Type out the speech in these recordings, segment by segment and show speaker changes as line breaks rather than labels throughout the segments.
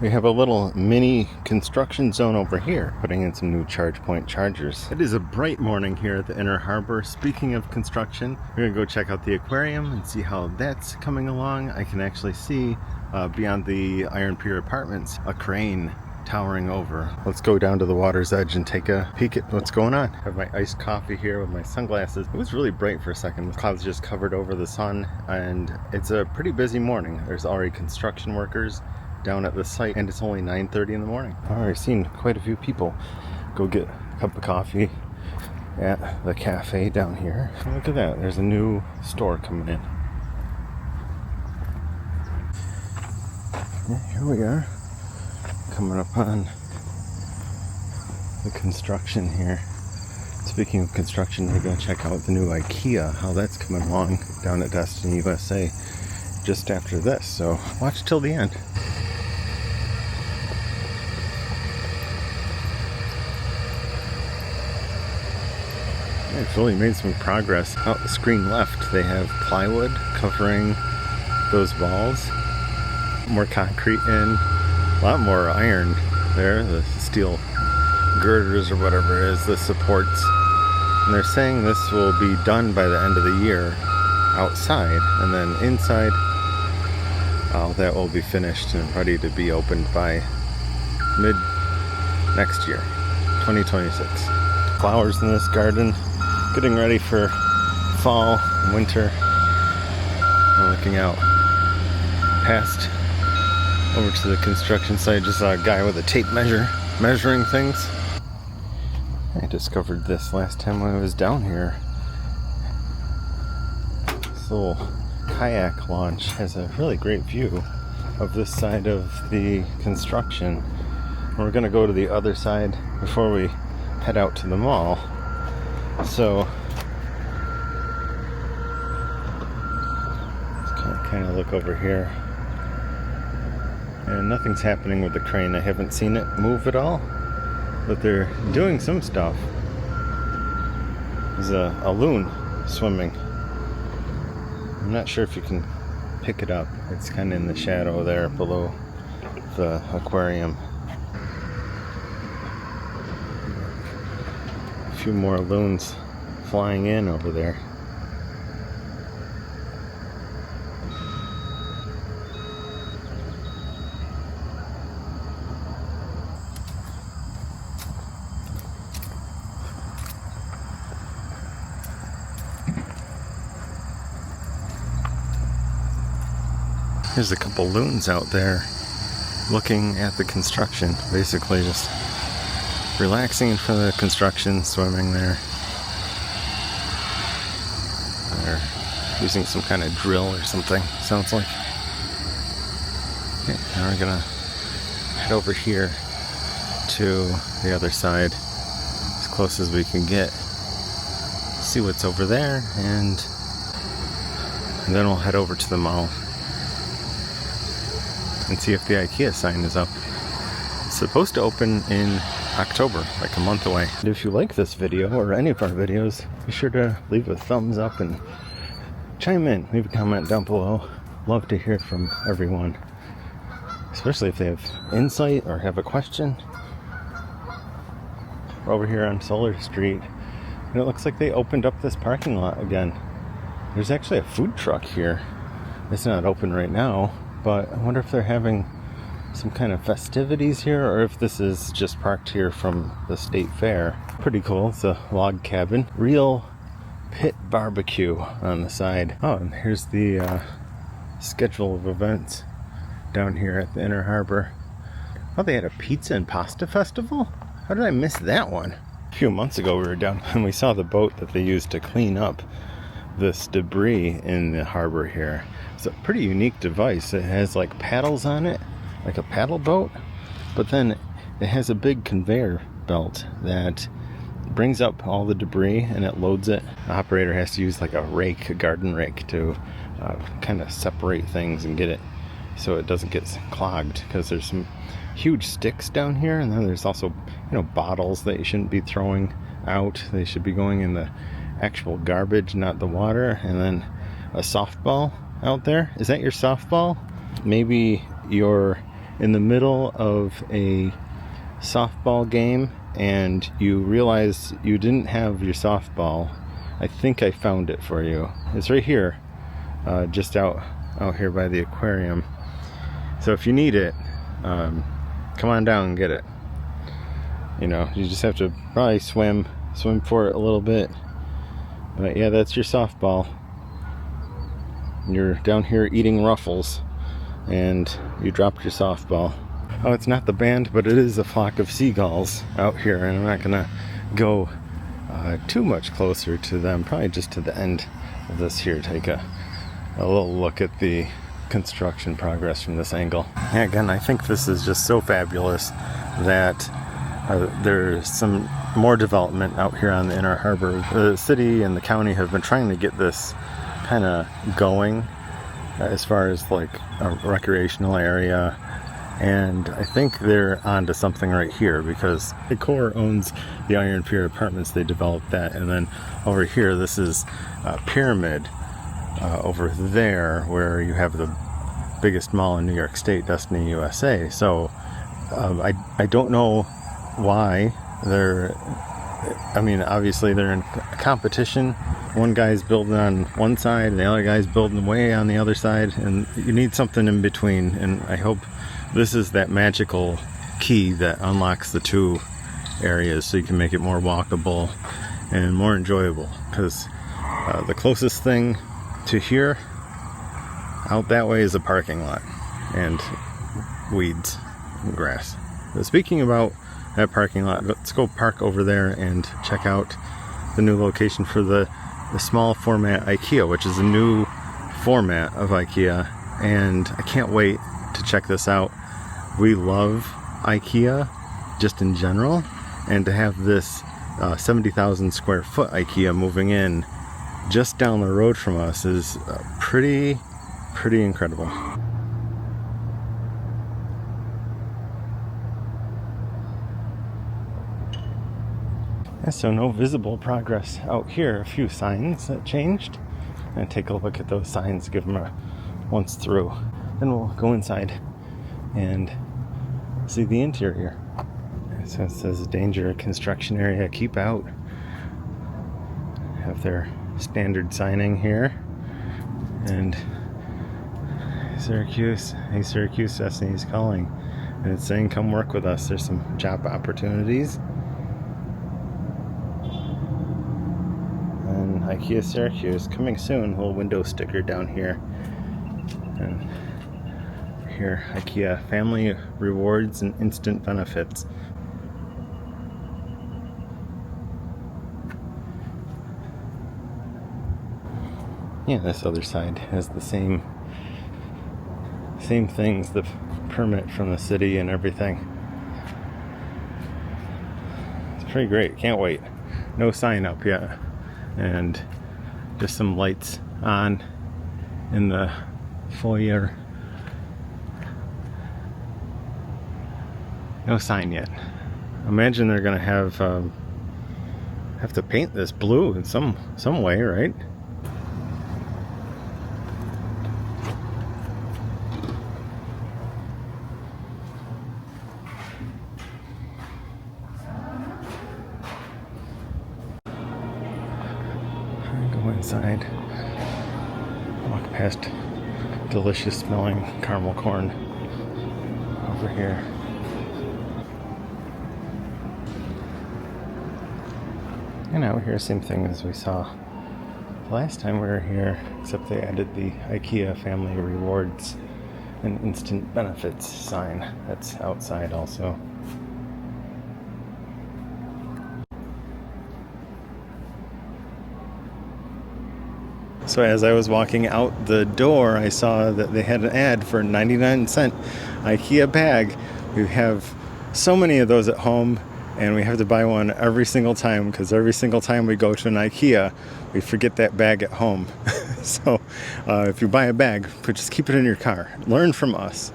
We have a little mini construction zone over here, putting in some new charge point chargers. It is a bright morning here at the Inner Harbor. Speaking of construction, we're gonna go check out the aquarium and see how that's coming along. I can actually see beyond the Iron Pier Apartments a crane towering over. Let's go down to the water's edge and take a peek at what's going on. I have my iced coffee here with my sunglasses. It was really bright for a second. The clouds just covered over the sun, and it's a pretty busy morning. There's already construction workers down at the site, and it's only 9:30 in the morning. I've already seen quite a few people go get a cup of coffee at the cafe down here. Look at that, there's a new store coming in. Yeah, here we are, coming up on the construction here. Speaking of construction, we're going to check out the new IKEA, how that's coming along down at Destiny USA just after this, so watch till the end. It's really made some progress. Out the screen left, they have plywood covering those walls. More concrete in, a lot more iron there, the steel girders or whatever it is, the supports. And they're saying this will be done by the end of the year outside, and then inside, all that will be finished and ready to be opened by mid next year, 2026. Flowers in this garden, getting ready for fall, winter. I'm looking out past over to the construction site. Just saw a guy with a tape measure measuring things. I discovered this last time I was down here. This little kayak launch has a really great view of this side of the construction. We're gonna go to the other side before we head out to the mall. So let's kind of look over here, and nothing's happening with the crane. I haven't seen it move at all, but they're doing some stuff. There's a loon swimming. I'm not sure if you can pick it up. It's kind of in the shadow there below the aquarium. Few more loons flying in over there. There's a couple loons out there looking at the construction, basically just relaxing in front of the construction, swimming there. They're using some kind of drill or something, sounds like. Okay, now we're gonna head over here to the other side, as close as we can get. See what's over there, and then we'll head over to the mall and see if the IKEA sign is up. It's supposed to open in October, like a month away. And if you like this video or any of our videos, be sure to leave a thumbs up and chime in, leave a comment down below. Love to hear from everyone, especially if they have insight or have a question. We're over here on Solar Street, and it looks like they opened up this parking lot again. There's actually a food truck here. It's not open right now, but I wonder if they're having some kind of festivities here, or if this is just parked here from the state fair. Pretty cool. It's a log cabin. Real pit barbecue on the side. Oh, and here's the schedule of events down here at the Inner Harbor. Oh, they had a pizza and pasta festival? How did I miss that one? A few months ago we were down and we saw the boat that they used to clean up this debris in the harbor here. It's a pretty unique device. It has like paddles on it, like a paddle boat, but then it has a big conveyor belt that brings up all the debris and it loads it. The operator has to use like a rake, a garden rake, to kind of separate things and get it so it doesn't get clogged, because there's some huge sticks down here, and then there's also, bottles that you shouldn't be throwing out. They should be going in the actual garbage, not the water. And then a softball out there. Is that your softball? Maybe your in the middle of a softball game and you realize you didn't have your softball, I think I found it for you. It's right here, just out here by the aquarium. So if you need it, come on down and get it. You know, you just have to probably swim for it a little bit. But yeah, that's your softball. You're down here eating Ruffles and you dropped your softball. Oh, it's not the band, but it is a flock of seagulls out here, and I'm not gonna go too much closer to them, probably just to the end of this here. Take a little look at the construction progress from this angle. Yeah, again, I think this is just so fabulous that there's some more development out here on the Inner Harbor. The city and the county have been trying to get this kind of going as far as like a recreational area, and I think they're onto something right here, because the Corps owns the Iron Pier Apartments. They developed that, and then over here this is Pyramid over there, where you have the biggest mall in New York State, Destiny USA. So I don't know why obviously they're in competition. One guy's building on one side and the other guy's building way on the other side, and you need something in between, and I hope this is that magical key that unlocks the two areas so you can make it more walkable and more enjoyable, because the closest thing to here out that way is a parking lot and weeds and grass. But speaking about that parking lot, let's go park over there and check out the new location for the small format IKEA, which is a new format of IKEA, and I can't wait to check this out. We love IKEA just in general, and to have this 70,000 square foot IKEA moving in just down the road from us is pretty incredible. So no visible progress out here. A few signs that changed. And take a look at those signs, give them a once through. Then we'll go inside and see the interior. So it says danger construction area, keep out. Have their standard signing here. And Syracuse, hey Syracuse, Destiny's calling. And it's saying come work with us. There's some job opportunities. IKEA Syracuse coming soon. A little window sticker down here, and here IKEA family rewards and instant benefits. Yeah, this other side has the same things, the permit from the city and everything. It's pretty great. Can't wait. No sign up yet. And just some lights on in the foyer. No sign yet. Imagine they're gonna have to paint this blue in some way, right? Inside, walk past delicious smelling caramel corn over here. And out here, same thing as we saw last time we were here, except they added the IKEA family rewards and instant benefits sign. That's outside also. So as I was walking out the door, I saw that they had an ad for a 99-cent IKEA bag. We have so many of those at home, and we have to buy one every single time, because every single time we go to an IKEA, we forget that bag at home. So if you buy a bag, just keep it in your car. Learn from us.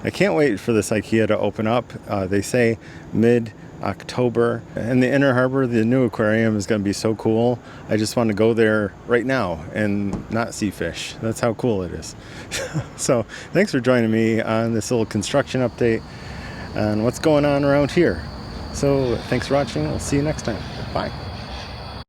I can't wait for this IKEA to open up. They say mid October. And the Inner Harbor, the new aquarium is going to be so cool. I just want to go there right now and not see fish. That's how cool it is. So thanks for joining me on this little construction update on what's going on around here. So thanks for watching. We'll see you next time. Bye.